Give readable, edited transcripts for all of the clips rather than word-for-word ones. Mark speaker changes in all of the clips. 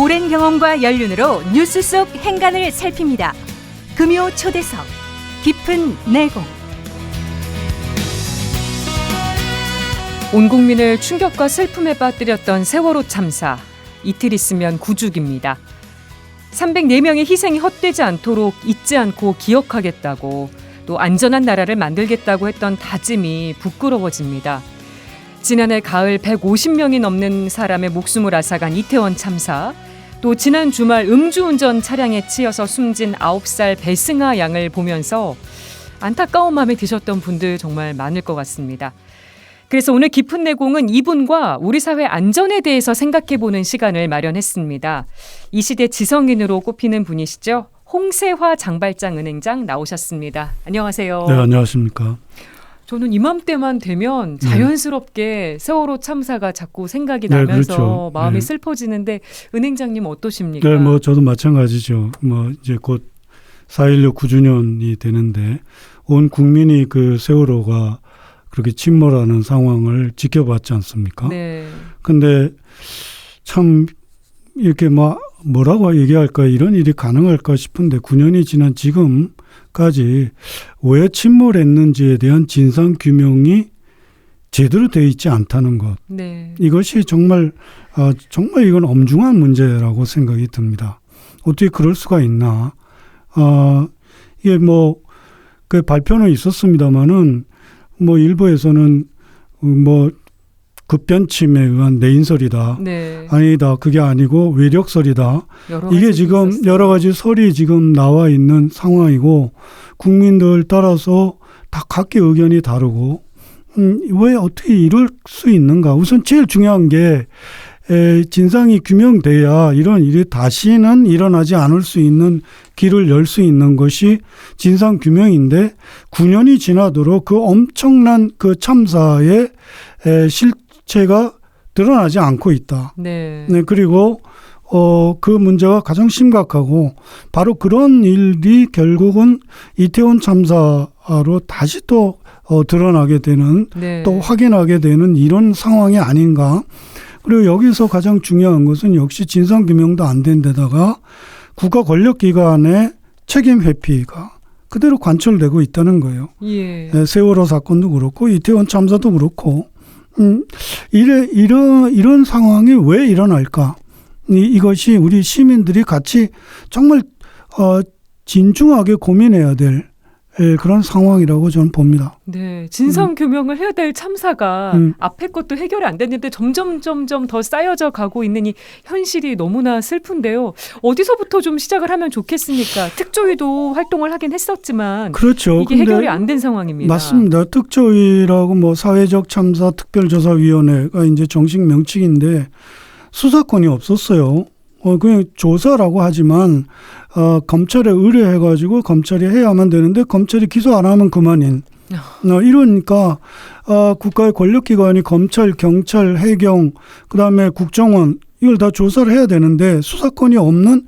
Speaker 1: 오랜 경험과 연륜으로 뉴스 속 행간을 살핍니다. 금요 초대석, 깊은 내공.
Speaker 2: 온 국민을 충격과 슬픔에 빠뜨렸던 세월호 참사. 이틀 있으면 9주기입니다. 304명의 희생이 헛되지 않도록 잊지 않고 기억하겠다고, 또 안전한 나라를 만들겠다고 했던 다짐이 부끄러워집니다. 지난해 가을 150명이 넘는 사람의 목숨을 앗아간 이태원 참사, 또 지난 주말 음주운전 차량에 치여서 숨진 9살 배승아 양을 보면서 안타까운 마음이 드셨던 분들 정말 많을 것 같습니다. 그래서 오늘 깊은 내공은 이분과 우리 사회 안전에 대해서 생각해보는 시간을 마련했습니다. 이 시대 지성인으로 꼽히는 분이시죠. 홍세화 장발장 은행장 나오셨습니다. 안녕하세요.
Speaker 3: 네, 안녕하십니까.
Speaker 2: 저는 이맘때만 되면 자연스럽게 세월호 참사가 자꾸 생각이 나면서
Speaker 3: 그렇죠.
Speaker 2: 마음이 슬퍼지는데, 은행장님 어떠십니까?
Speaker 3: 네, 저도 마찬가지죠. 이제 곧 4.16 9주년이 되는데 온 국민이 그 세월호가 그렇게 침몰하는 상황을 지켜봤지 않습니까?
Speaker 2: 네.
Speaker 3: 근데 참 이렇게 뭐라고 얘기할까, 이런 일이 가능할까 싶은데 9년이 지난 지금까지 왜 침몰했는지에 대한 진상 규명이 제대로 되어 있지 않다는 것.
Speaker 2: 네.
Speaker 3: 이것이 정말 이건 엄중한 문제라고 생각이 듭니다. 어떻게 그럴 수가 있나? 이게 그 발표는 있었습니다만은 일부에서는 급변침에 의한 내인설이다.
Speaker 2: 네.
Speaker 3: 아니다, 그게 아니고 외력설이다. 이게 지금
Speaker 2: 있었어요.
Speaker 3: 여러 가지 설이 지금 나와 있는 상황이고, 국민들 따라서 다 각기 의견이 다르고, 왜 어떻게 이럴 수 있는가? 우선 제일 중요한 게 진상이 규명돼야 이런 일이 다시는 일어나지 않을 수 있는 길을 열 수 있는 것이 진상 규명인데, 9년이 지나도록 그 엄청난 그 참사의 실체가 드러나지 않고 있다.
Speaker 2: 네.
Speaker 3: 네, 그리고 그 문제가 가장 심각하고, 바로 그런 일이 결국은 이태원 참사로 다시 또 드러나게 되는,
Speaker 2: 네.
Speaker 3: 또 확인하게 되는 이런 상황이 아닌가. 그리고 여기서 가장 중요한 것은 역시 진상규명도 안 된 데다가 국가 권력기관의 책임 회피가 그대로 관철되고 있다는 거예요.
Speaker 2: 예.
Speaker 3: 네, 세월호 사건도 그렇고 이태원 참사도 그렇고, 이런 상황이 왜 일어날까? 이것이 우리 시민들이 같이 정말 진중하게 고민해야 될 그런 상황이라고 저는 봅니다.
Speaker 2: 네, 진상 규명을 해야 될 참사가 앞에 것도 해결이 안 됐는데 점점 더 쌓여져 가고 있는 이 현실이 너무나 슬픈데요. 어디서부터 좀 시작을 하면 좋겠습니까? 특조위도 활동을 하긴 했었지만,
Speaker 3: 그렇죠.
Speaker 2: 이게 해결이 안 된 상황입니다.
Speaker 3: 맞습니다. 특조위라고 사회적 참사 특별조사위원회가 이제 정식 명칭인데 수사권이 없었어요. 그냥 조사라고 하지만 검찰에 의뢰해가지고 검찰이 해야만 되는데 검찰이 기소 안 하면 그만인. 이러니까 국가의 권력기관이 검찰, 경찰, 해경, 그다음에 국정원 이걸 다 조사를 해야 되는데 수사권이 없는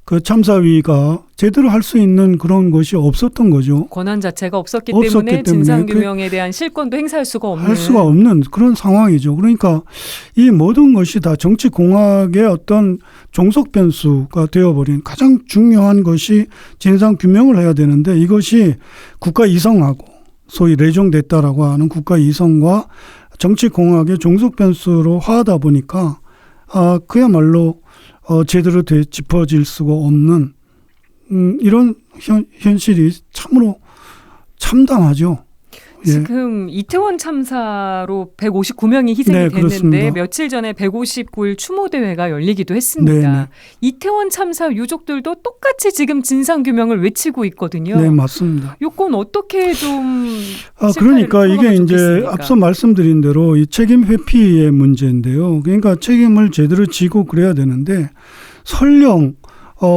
Speaker 3: 그 참사위가 제대로 할 수 있는 그런 것이 없었던 거죠.
Speaker 2: 권한 자체가 없었기 때문에 진상규명에 대한 실권도 행사할 수가 없는
Speaker 3: 그런 상황이죠. 그러니까 이 모든 것이 다 정치공학의 어떤 종속변수가 되어버린, 가장 중요한 것이 진상규명을 해야 되는데, 이것이 국가 이성하고 소위 레종됐다라고 하는 국가 이성과 정치공학의 종속변수로 화하다 보니까 그야말로 제대로 짚어질 수가 없는 이런 현실이 참으로 참담하죠.
Speaker 2: 지금 이태원 참사로 159명이 희생이 됐는데,
Speaker 3: 그렇습니다.
Speaker 2: 며칠 전에 159일 추모대회가 열리기도 했습니다.
Speaker 3: 네네.
Speaker 2: 이태원 참사 유족들도 똑같이 지금 진상규명을 외치고 있거든요.
Speaker 3: 네, 맞습니다.
Speaker 2: 요건 어떻게 좀
Speaker 3: 그러니까 이게 이제
Speaker 2: 좋겠습니까?
Speaker 3: 앞서 말씀드린 대로 이 책임 회피의 문제인데요. 그러니까 책임을 제대로 지고 그래야 되는데, 설령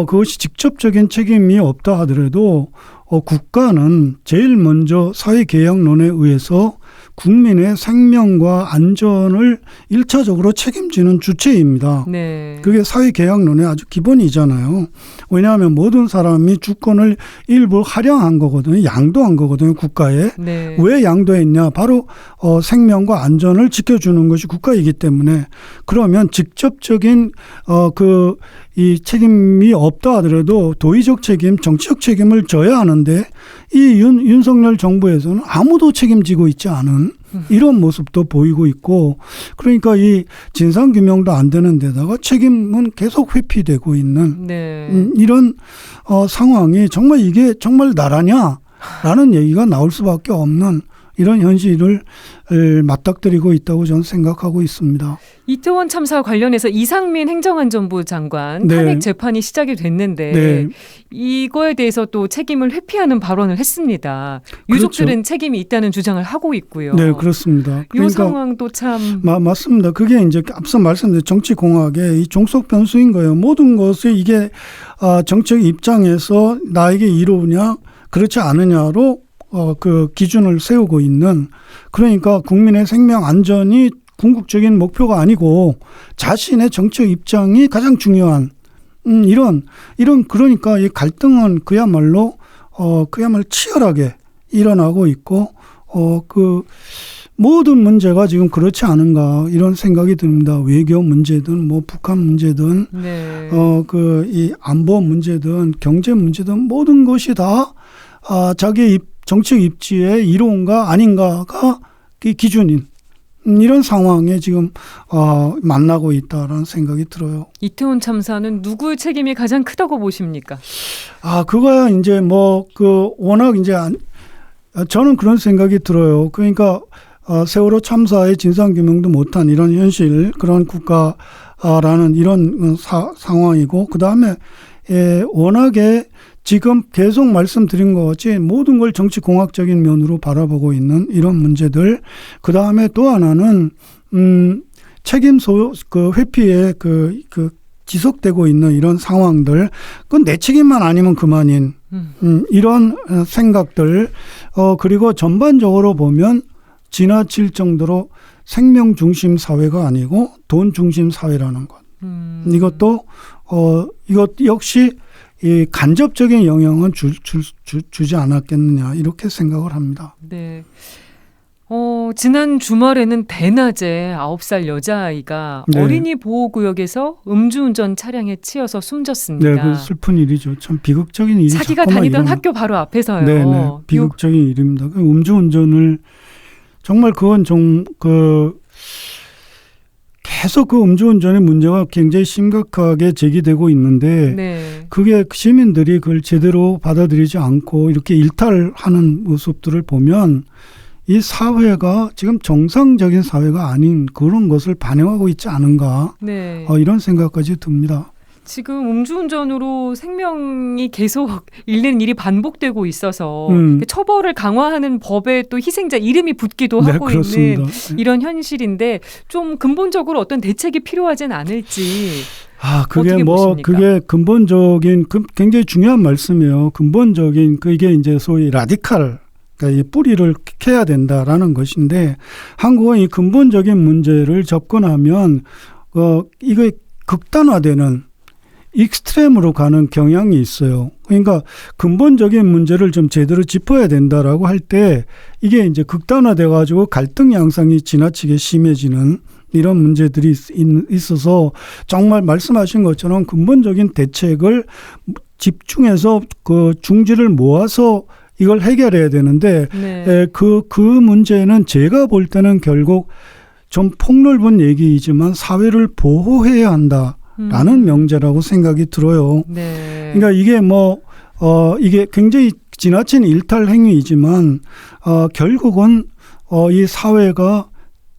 Speaker 3: 그것이 직접적인 책임이 없다 하더라도 국가는 제일 먼저 사회계약론에 의해서 국민의 생명과 안전을 1차적으로 책임지는 주체입니다.
Speaker 2: 네.
Speaker 3: 그게 사회계약론의 아주 기본이잖아요. 왜냐하면 모든 사람이 주권을 일부 할양한 거거든요. 양도한 거거든요. 국가에.
Speaker 2: 네.
Speaker 3: 왜 양도했냐? 바로 생명과 안전을 지켜주는 것이 국가이기 때문에 그러면 직접적인 이 책임이 없다 하더라도 도의적 책임, 정치적 책임을 져야 하는데 이 윤석열 정부에서는 아무도 책임지고 있지 않은 이런 모습도 보이고 있고 그러니까 이 진상규명도 안 되는 데다가 책임은 계속 회피되고 있는
Speaker 2: 네.
Speaker 3: 이런 상황이 정말 이게 정말 나라냐라는 얘기가 나올 수밖에 없는 이런 현실을 맞닥뜨리고 있다고 저는 생각하고 있습니다.
Speaker 2: 이태원 참사 관련해서 이상민 행정안전부 장관
Speaker 3: 네.
Speaker 2: 탄핵 재판이 시작이 됐는데
Speaker 3: 네.
Speaker 2: 이거에 대해서 또 책임을 회피하는 발언을 했습니다. 유족들은
Speaker 3: 그렇죠.
Speaker 2: 책임이 있다는 주장을 하고 있고요.
Speaker 3: 네, 그렇습니다.
Speaker 2: 이 상황도 참
Speaker 3: 맞습니다. 그게 이제 앞서 말씀드린 정치공학의 이 종속 변수인 거예요. 모든 것이 이게 정책 입장에서 나에게 이로우냐 그렇지 않느냐로 그 기준을 세우고 있는 그러니까 국민의 생명 안전이 궁극적인 목표가 아니고 자신의 정책 입장이 가장 중요한 이런 그러니까 이 갈등은 그야말로 치열하게 일어나고 있고 그 모든 문제가 지금 그렇지 않은가 이런 생각이 듭니다. 외교 문제든 뭐 북한 문제든
Speaker 2: 네.
Speaker 3: 이 안보 문제든 경제 문제든 모든 것이 다 자기의 정책 입지에 이로운가 아닌가가 기준인 이런 상황에 지금 만나고 있다라는 생각이 들어요.
Speaker 2: 이태원 참사는 누구의 책임이 가장 크다고 보십니까?
Speaker 3: 그거야 이제 워낙 이제 저는 그런 생각이 들어요. 그러니까 세월호 참사의 진상규명도 못한 이런 현실, 그런 국가라는 이런 상황이고, 그 다음에 워낙에 지금 계속 말씀드린 것 같이 모든 걸 정치공학적인 면으로 바라보고 있는 이런 문제들, 그 다음에 또 하나는 책임 회피에 지속되고 있는 이런 상황들, 그건 내 책임만 아니면 그만인 이런 생각들, 그리고 전반적으로 보면 지나칠 정도로 생명 중심 사회가 아니고 돈 중심 사회라는 것. 이것 역시 이 간접적인 영향은 주지 않았겠느냐 이렇게 생각을 합니다.
Speaker 2: 네. 지난 주말에는 대낮에 9살 여자아이가
Speaker 3: 네.
Speaker 2: 어린이 보호구역에서 음주운전 차량에 치여서 숨졌습니다.
Speaker 3: 네, 그 슬픈 일이죠. 참 비극적인 일이
Speaker 2: 자기가 다니던 학교 바로 앞에서요.
Speaker 3: 네, 비극적인 일입니다. 그 음주운전을 정말 그건 계속 그 음주운전의 문제가 굉장히 심각하게 제기되고 있는데
Speaker 2: 네.
Speaker 3: 그게 시민들이 그걸 제대로 받아들이지 않고 이렇게 일탈하는 모습들을 보면 이 사회가 지금 정상적인 사회가 아닌 그런 것을 반영하고 있지 않은가
Speaker 2: 네.
Speaker 3: 이런 생각까지 듭니다.
Speaker 2: 지금 음주운전으로 생명이 계속 잃는 일이 반복되고 있어서 처벌을 강화하는 법에 또 희생자 이름이 붙기도 하고
Speaker 3: 그렇습니다.
Speaker 2: 있는 이런 현실인데 좀 근본적으로 어떤 대책이 필요하진 않을지.
Speaker 3: 그게
Speaker 2: 보십니까?
Speaker 3: 그게 근본적인 굉장히 중요한 말씀이에요. 근본적인 이게 이제 소위 라디칼 그러니까 이 뿌리를 캐야 된다라는 것인데 한국은 이 근본적인 문제를 접근하면 이거 극단화되는 익스트림으로 가는 경향이 있어요. 그러니까 근본적인 문제를 좀 제대로 짚어야 된다라고 할 때 이게 이제 극단화돼 가지고 갈등 양상이 지나치게 심해지는 이런 문제들이 있어서 정말 말씀하신 것처럼 근본적인 대책을 집중해서 그 중지를 모아서 이걸 해결해야 되는데
Speaker 2: 네.
Speaker 3: 그 문제는 제가 볼 때는 결국 좀 폭넓은 얘기이지만 사회를 보호해야 한다라는 명제라고 생각이 들어요.
Speaker 2: 네.
Speaker 3: 그러니까 이게 이게 굉장히 지나친 일탈 행위이지만 결국은 이 사회가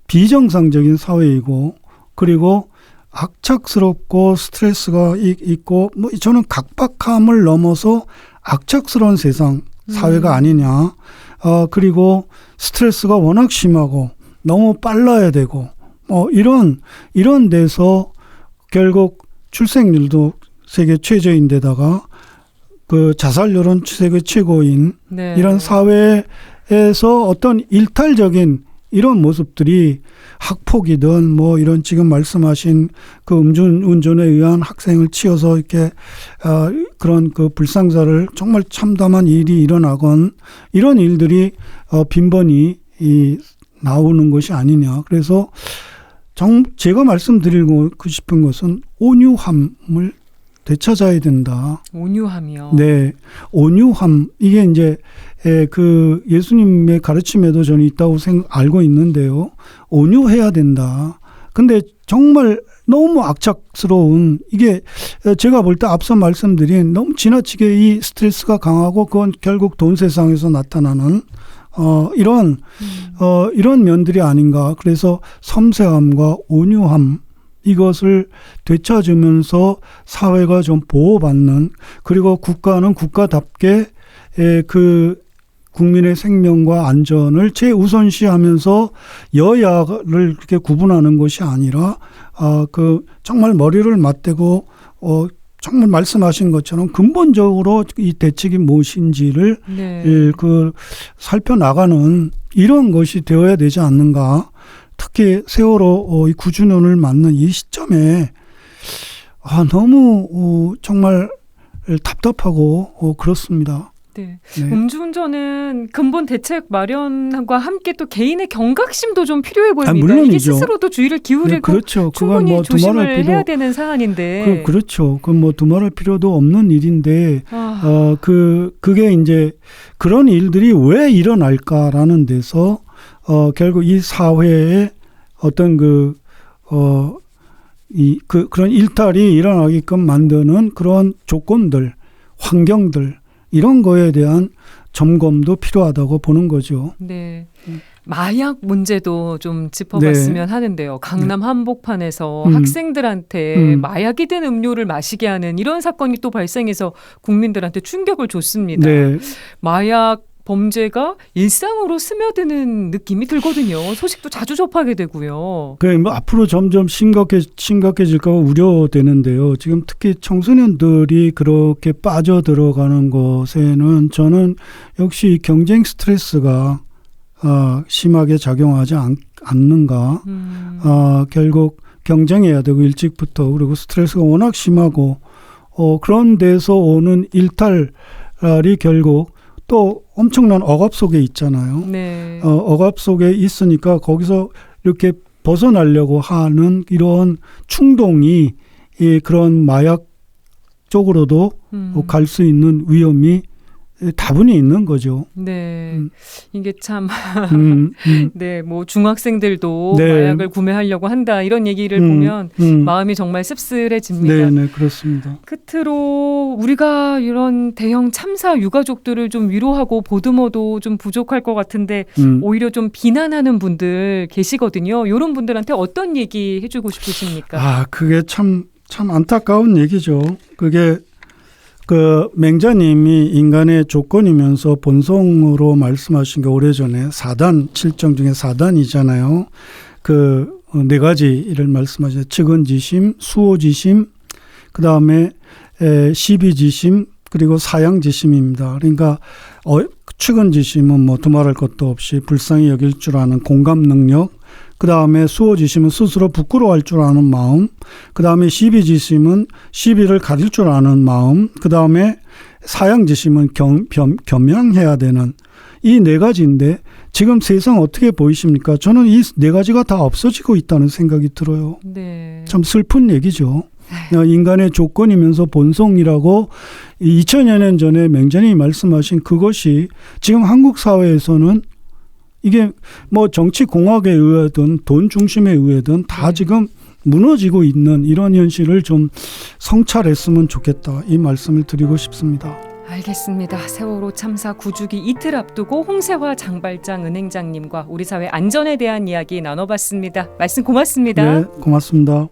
Speaker 3: 비정상적인 사회이고 그리고 악착스럽고 스트레스가 있고 저는 각박함을 넘어서 악착스러운 세상 사회가 아니냐. 그리고 스트레스가 워낙 심하고 너무 빨라야 되고 이런 데서 결국 출생률도 세계 최저인데다가 그 자살률은 세계 최고인
Speaker 2: 네.
Speaker 3: 이런 사회에서 어떤 일탈적인 이런 모습들이 학폭이든 뭐 이런 지금 말씀하신 그 음주운전에 의한 학생을 치어서 이렇게 그런 그 불상사를 정말 참담한 일이 일어나건 이런 일들이 빈번히 나오는 것이 아니냐. 그래서 제가 말씀드리고 싶은 것은 온유함을 되찾아야 된다.
Speaker 2: 온유함이요.
Speaker 3: 네, 온유함 이게 이제 그 예수님의 가르침에도 저는 있다고 알고 있는데요. 온유해야 된다. 근데 정말 너무 악착스러운 이게 제가 볼 때 앞서 말씀드린 너무 지나치게 이 스트레스가 강하고 그건 결국 돈 세상에서 나타나는 이런 면들이 아닌가. 그래서 섬세함과 온유함 이것을 되찾으면서 사회가 좀 보호받는 그리고 국가는 국가답게 그 국민의 생명과 안전을 최우선시하면서 여야를 그렇게 구분하는 것이 아니라 그 정말 머리를 맞대고 정말 말씀하신 것처럼 근본적으로 이 대책이 무엇인지를
Speaker 2: 네.
Speaker 3: 그 살펴나가는 이런 것이 되어야 되지 않는가. 특히 세월호 이 9주년을 맞는 이 시점에 너무 정말 답답하고 그렇습니다.
Speaker 2: 네.
Speaker 3: 네.
Speaker 2: 음주운전은 근본 대책 마련과 함께 또 개인의 경각심도 좀 필요해 보입니다.
Speaker 3: 물론이죠.
Speaker 2: 이게 스스로도 주의를 기울이고
Speaker 3: 네, 그렇죠.
Speaker 2: 충분히
Speaker 3: 그건
Speaker 2: 조심을 해야 되는 사안인데.
Speaker 3: 그렇죠. 그건 뭐 두말할 필요도 없는 일인데 그게 이제 그런 일들이 왜 일어날까라는 데서 결국 이 사회에 어떤 그런 일탈이 일어나게끔 만드는 그런 조건들, 환경들 이런 거에 대한 점검도 필요하다고 보는 거죠.
Speaker 2: 네. 마약 문제도 좀 짚어봤으면
Speaker 3: 네.
Speaker 2: 하는데요. 강남 한복판에서
Speaker 3: 음.
Speaker 2: 학생들한테 마약이 든 음료를 마시게 하는 이런 사건이 또 발생해서 국민들한테 충격을 줬습니다.
Speaker 3: 네.
Speaker 2: 마약 범죄가 일상으로 스며드는 느낌이 들거든요. 소식도 자주 접하게 되고요.
Speaker 3: 뭐 앞으로 점점 심각해질까 우려되는데요. 지금 특히 청소년들이 그렇게 빠져들어가는 것에는 저는 역시 경쟁 스트레스가 심하게 작용하지 않는가. 결국 경쟁해야 되고 일찍부터 그리고 스트레스가 워낙 심하고 그런 데서 오는 일탈이 결국 또 엄청난 억압 속에 있잖아요.
Speaker 2: 네.
Speaker 3: 억압 속에 있으니까 거기서 이렇게 벗어나려고 하는 이런 충동이 그런 마약 쪽으로도 갈 수 있는 위험이 다분히 있는 거죠.
Speaker 2: 네. 이게 참
Speaker 3: 음.
Speaker 2: 네, 뭐 중학생들도
Speaker 3: 네.
Speaker 2: 마약을 구매하려고 한다 이런 얘기를 보면 마음이 정말 씁쓸해집니다.
Speaker 3: 네, 그렇습니다.
Speaker 2: 끝으로 우리가 이런 대형 참사 유가족들을 좀 위로하고 보듬어도 좀 부족할 것 같은데 오히려 좀 비난하는 분들 계시거든요. 이런 분들한테 어떤 얘기 해주고 싶으십니까?
Speaker 3: 그게 참 안타까운 얘기죠. 그게 그 맹자님이 인간의 조건이면서 본성으로 말씀하신 게 오래전에 4단 7정 중에 4단이잖아요. 그 네 가지를 말씀하셨어요. 측은지심, 수호지심, 그 다음에 시비지심, 그리고 사양지심입니다. 그러니까 측은지심은 뭐 두말할 것도 없이 불쌍히 여길 줄 아는 공감 능력, 그 다음에 수호지심은 스스로 부끄러워할 줄 아는 마음, 그 다음에 시비지심은 시비를 가릴 줄 아는 마음, 그 다음에 사양지심은 겸양해야 되는 이 네 가지인데 지금 세상 어떻게 보이십니까? 저는 이 네 가지가 다 없어지고 있다는 생각이 들어요.
Speaker 2: 네.
Speaker 3: 참 슬픈 얘기죠. 인간의 조건이면서 본성이라고 2000여 년 전에 맹자님이 말씀하신 그것이 지금 한국 사회에서는 이게 뭐 정치 공학에 의하든 돈 중심에 의하든 다 지금 무너지고 있는 이런 현실을 좀 성찰했으면 좋겠다. 이 말씀을 드리고 싶습니다.
Speaker 2: 알겠습니다. 세월호 참사 9주기 이틀 앞두고 홍세화 장발장 은행장님과 우리 사회 안전에 대한 이야기 나눠봤습니다. 말씀 고맙습니다.
Speaker 3: 네, 고맙습니다.